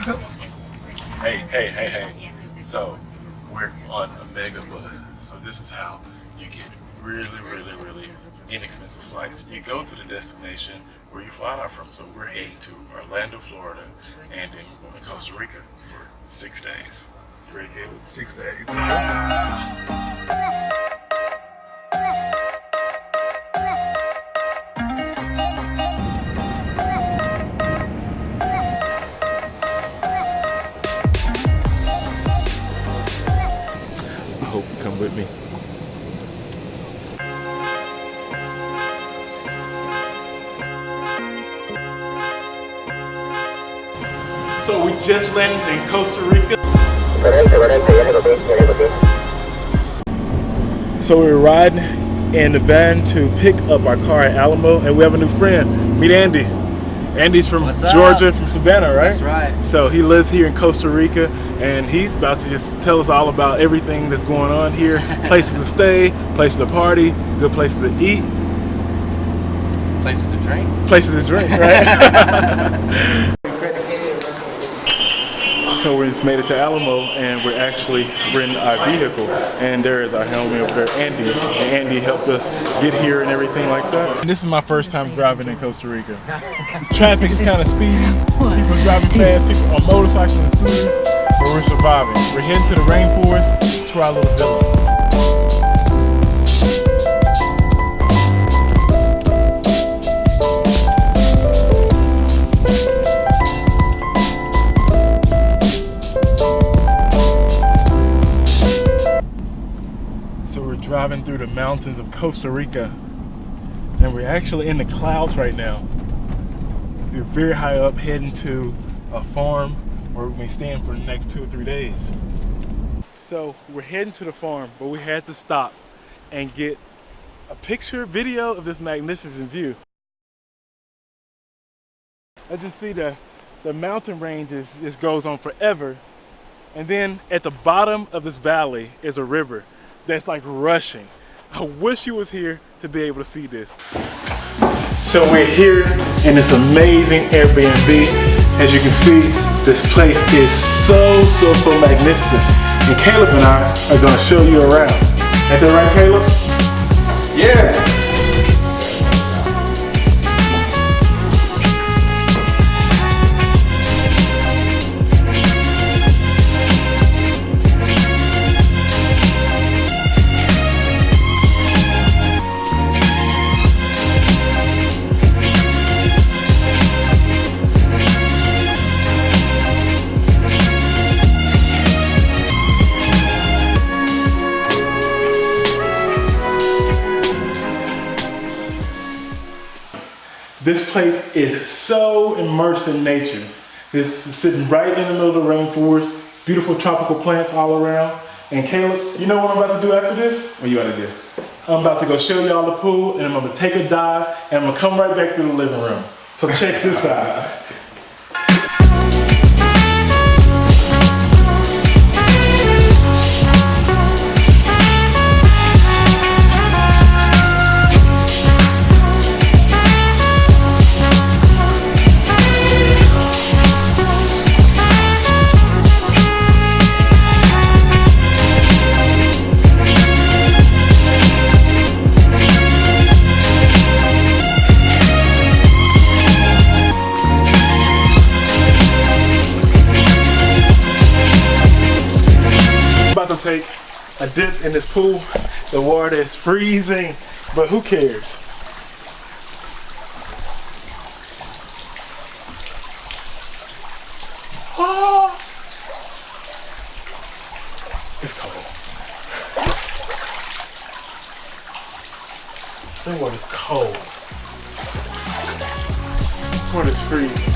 Hey. So, we're on a mega bus. So this is how you get really inexpensive flights. You go to the destination where you fly out from. So we're heading to Orlando, Florida, and then we're going to Costa Rica for 6 days. You ready, Caleb? 6 days. I hope you come with me. So we just landed in Costa Rica. So we're riding in the van to pick up our car at Alamo, and we have a new friend. Meet Andy. Andy's from Georgia, from Savannah, right? That's right. So he lives here in Costa Rica, and he's about to just tell us all about everything that's going on here. Places to stay, places to party, good places to eat. Places to drink. Places to drink, right? So we just made it to Alamo, and we're in our vehicle, and there is our homie over there, Andy. And Andy helped us get here and everything like that. And this is my first time driving in Costa Rica. Traffic is kind of speedy. People driving fast, people on motorcycles and scooters, but we're surviving. We're heading to the rainforest to our little village. Driving through the mountains of Costa Rica, and we're actually in the clouds right now. We're very high up, heading to a farm where we'll be staying for the next 2 or 3 days. So we're heading to the farm, but we had to stop and get a video of this magnificent view. As you see, the mountain ranges just goes on forever, and then at the bottom of this valley is a river that's like rushing. I wish you was here to be able to see this. So we're here in this amazing Airbnb. As you can see, this place is so magnificent. And Caleb and I are gonna show you around. Is that right, Caleb? Yes! This place is so immersed in nature. This is sitting right in the middle of the rainforest, beautiful tropical plants all around. And Caleb, you know what I'm about to do after this? What you gotta do? I'm about to go show y'all the pool, and I'm gonna take a dive, and I'm gonna come right back to the living room. So check this out. To take a dip in this pool. The water is freezing, but who cares? Oh, it's cold. That water's cold. This water's freezing.